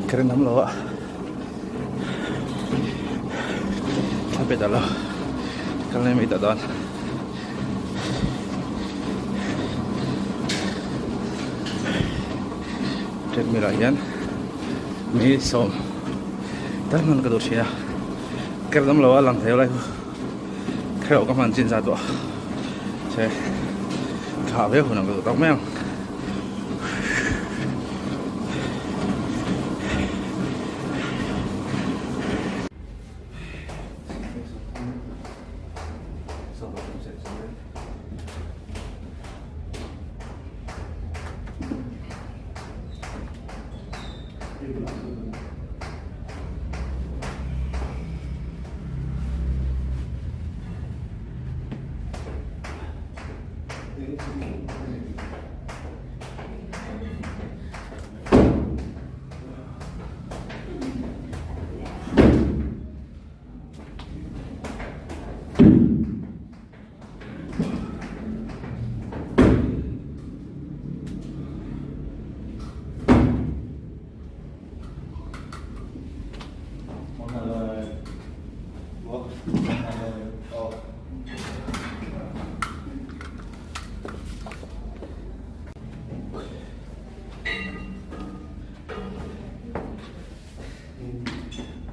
Keren lắm lo ạ. Sampai dah lah. Kalian minta doan. Treadmill yan. May som. Taman ka doon siya. Keren lắm lo lang theo lại. Khéo các bạn trên ra tọa. Thế. Thả về hồi nào cái tóc mèo.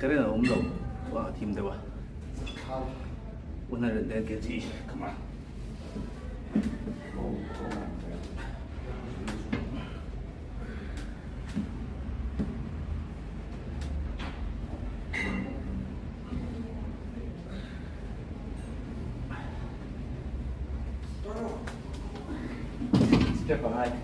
Cái này là ống lồng và thêm được à? 오늘은 내 개지 그만. Step behind.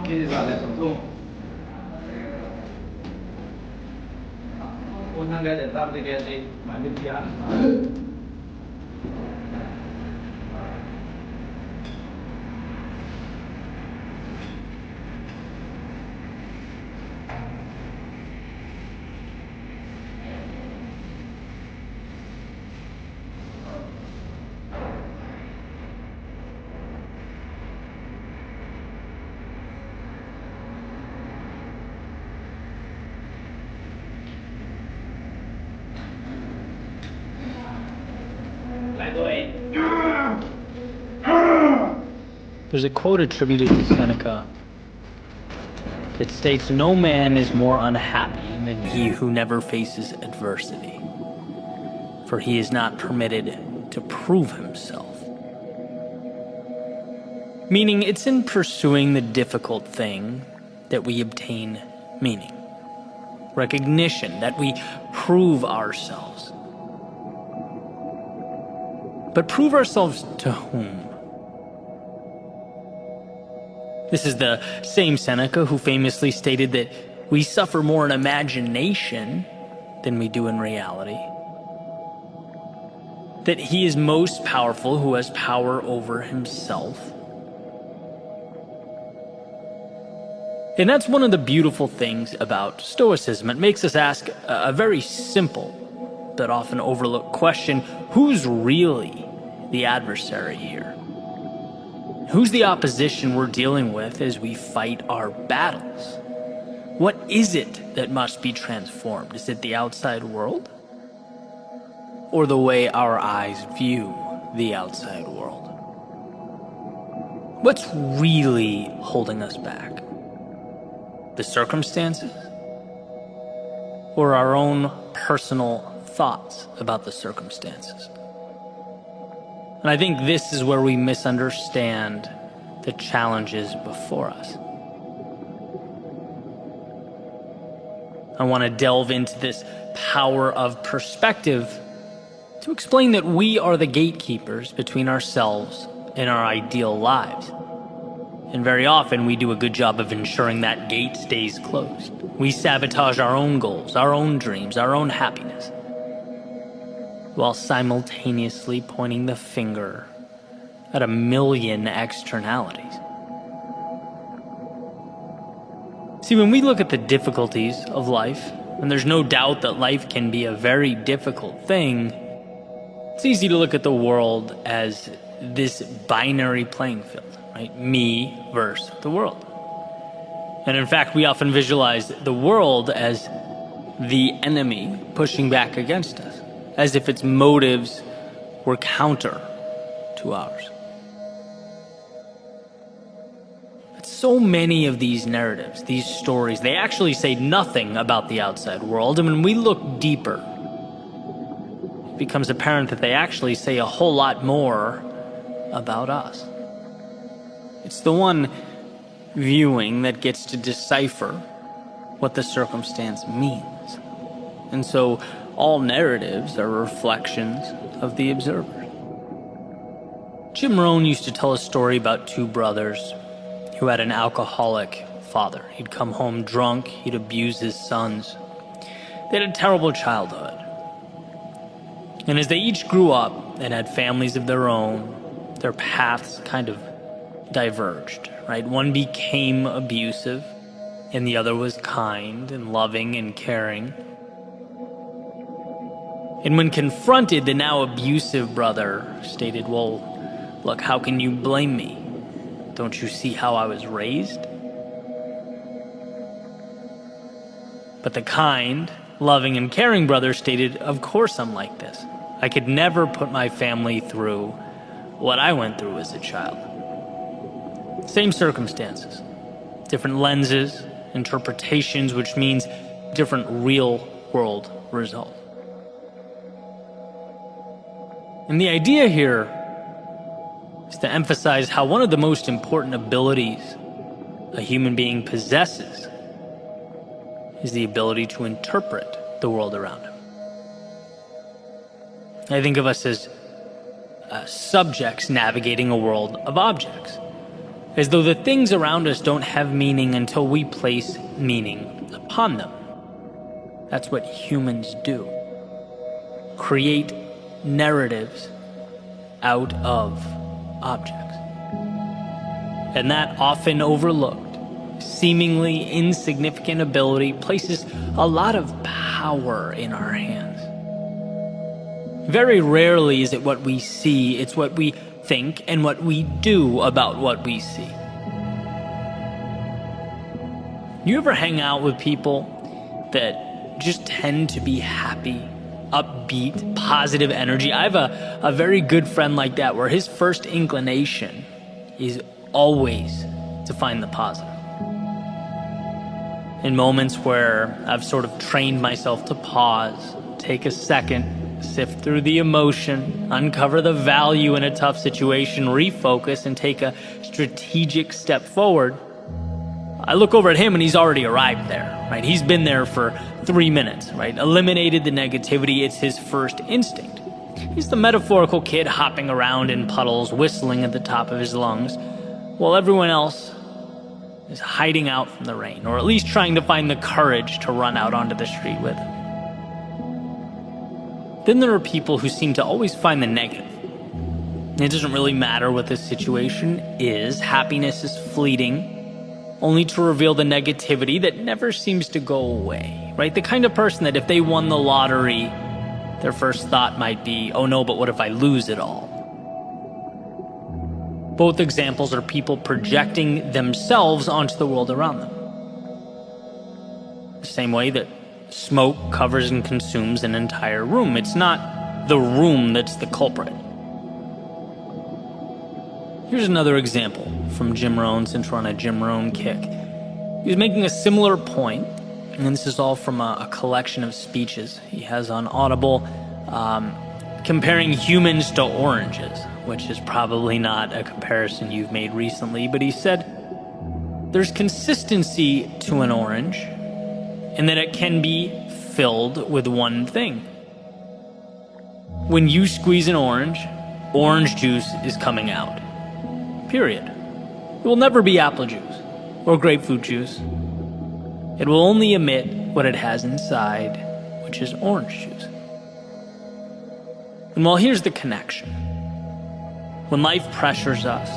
Cái giờ này sống thùng. Unang gaya tetap di gaya si mandi dia. There's a quote attributed to Seneca that states, "No man is more unhappy than he who never faces adversity, for he is not permitted to prove himself." Meaning, it's in pursuing the difficult thing that we obtain meaning, recognition, that we prove ourselves. But prove ourselves to whom? This is the same Seneca who famously stated that we suffer more in imagination than we do in reality. That he is most powerful who has power over himself. And that's one of the beautiful things about Stoicism. It makes us ask a very simple but often overlooked question: who's really the adversary here? Who's the opposition we're dealing with as we fight our battles? What is it that must be transformed? Is it the outside world? Or the way our eyes view the outside world? What's really holding us back? The circumstances? Or our own personal thoughts about the circumstances? And I think this is where we misunderstand the challenges before us. I want to delve into this power of perspective to explain that we are the gatekeepers between ourselves and our ideal lives. And very often we do a good job of ensuring that gate stays closed. We sabotage our own goals, our own dreams, our own happiness, while simultaneously pointing the finger at a million externalities. See, when we look at the difficulties of life, and there's no doubt that life can be a very difficult thing, it's easy to look at the world as this binary playing field, right? Me versus the world. And in fact, we often visualize the world as the enemy pushing back against us, as if its motives were counter to ours. But so many of these narratives, these stories, they actually say nothing about the outside world. And when we look deeper, it becomes apparent that they actually say a whole lot more about us. It's the one viewing that gets to decipher what the circumstance means. And so all narratives are reflections of the observer. Jim Rohn used to tell a story about two brothers who had an alcoholic father. He'd come home drunk, he'd abuse his sons. They had a terrible childhood. And as they each grew up and had families of their own, their paths kind of diverged, right? One became abusive, and the other was kind and loving and caring. And when confronted, the now abusive brother stated, "Well, look, how can you blame me? Don't you see how I was raised?" But the kind, loving, and caring brother stated, "Of course I'm like this. I could never put my family through what I went through as a child." Same circumstances, different lenses, interpretations, which means different real-world result. And the idea here is to emphasize how one of the most important abilities a human being possesses is the ability to interpret the world around him. I think of us as subjects navigating a world of objects, as though the things around us don't have meaning until we place meaning upon them. That's what humans do. Create narratives out of objects. And that often overlooked, seemingly insignificant ability places a lot of power in our hands. Very rarely is it what we see, it's what we think and what we do about what we see. You ever hang out with people that just tend to be happy, upbeat, positive energy? I have a very good friend like that, where his first inclination is always to find the positive. In moments where I've sort of trained myself to pause, take a second, sift through the emotion, uncover the value in a tough situation, refocus, and take a strategic step forward, I look over at him and he's already arrived there, right? He's been there for 3 minutes, right? Eliminated the negativity. It's his first instinct. He's the metaphorical kid hopping around in puddles, whistling at the top of his lungs, while everyone else is hiding out from the rain, or at least trying to find the courage to run out onto the street with him. Then there are people who seem to always find the negative. It doesn't really matter what the situation is. Happiness is fleeting, only to reveal the negativity that never seems to go away, right? The kind of person that if they won the lottery, their first thought might be, "Oh no, but what if I lose it all?" Both examples are people projecting themselves onto the world around them. The same way that smoke covers and consumes an entire room. It's not the room that's the culprit. Here's another example from Jim Rohn, since we're on a Jim Rohn kick. He was making a similar point, and this is all from a collection of speeches he has on Audible, comparing humans to oranges, which is probably not a comparison you've made recently, but he said, there's consistency to an orange in that it can be filled with one thing. When you squeeze an orange juice is coming out. Period. It will never be apple juice or grapefruit juice. It will only emit what it has inside, which is orange juice. And well, here's the connection. When life pressures us,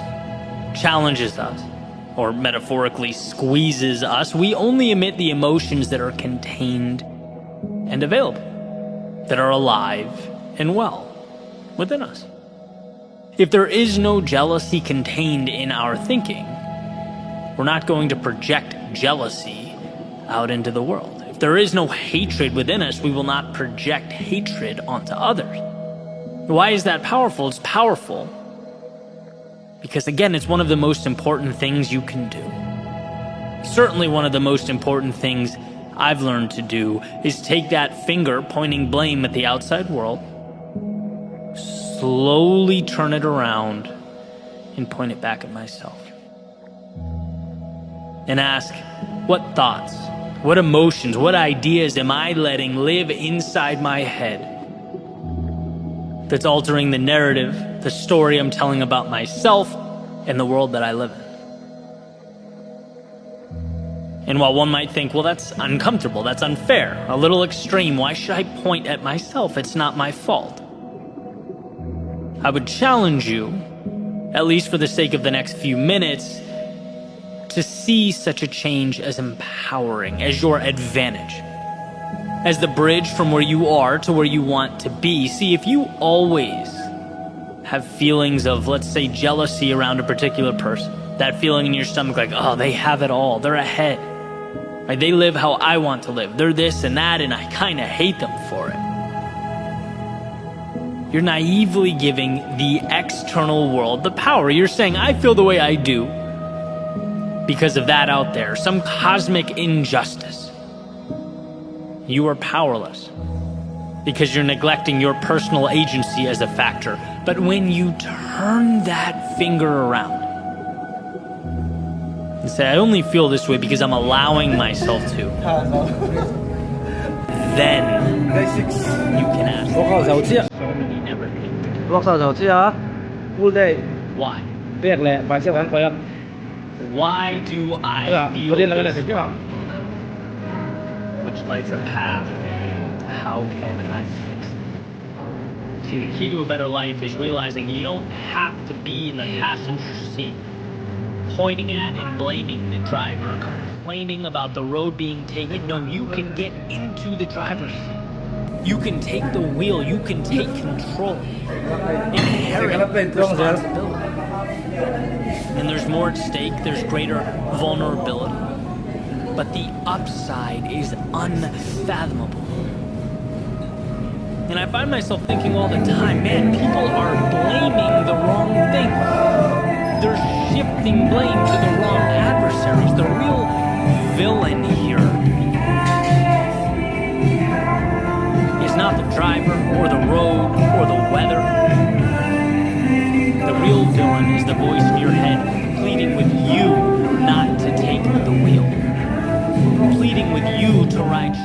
challenges us, or metaphorically squeezes us, we only emit the emotions that are contained and available, that are alive and well within us. If there is no jealousy contained in our thinking, we're not going to project jealousy out into the world. If there is no hatred within us, we will not project hatred onto others. Why is that powerful? It's powerful because, again, it's one of the most important things you can do. Certainly one of the most important things I've learned to do is take that finger pointing blame at the outside world, slowly turn it around and point it back at myself. And ask, what thoughts, what emotions, what ideas am I letting live inside my head that's altering the narrative, the story I'm telling about myself and the world that I live in? And while one might think, well, that's uncomfortable, that's unfair, a little extreme, why should I point at myself? It's not my fault. I would challenge you, at least for the sake of the next few minutes, to see such a change as empowering, as your advantage, as the bridge from where you are to where you want to be. See, if you always have feelings of, let's say, jealousy around a particular person, that feeling in your stomach like, oh, they have it all, they're ahead, right? They live how I want to live, they're this and that, and I kind of hate them for it. You're naively giving the external world the power. You're saying, I feel the way I do because of that out there, some cosmic injustice. You are powerless because you're neglecting your personal agency as a factor. But when you turn that finger around and say, I only feel this way because I'm allowing myself to, then you can ask. Why? Why do I feel this way? Which lights a path? How can I fix it? See, the key to a better life is realizing you don't have to be in the passenger seat, pointing at and blaming the driver, complaining about the road being taken. No, you can get into the driver's seat. You can take the wheel. You can take control. Inherent responsibility. And there's more at stake. There's greater vulnerability. But the upside is unfathomable. And I find myself thinking all the time, man, people are blaming the wrong thing. They're shifting blame to the wrong adversaries. The real villain here is not the driver or the road or the weather. The real villain is the voice in your head pleading with you not to take the wheel, pleading with you to ride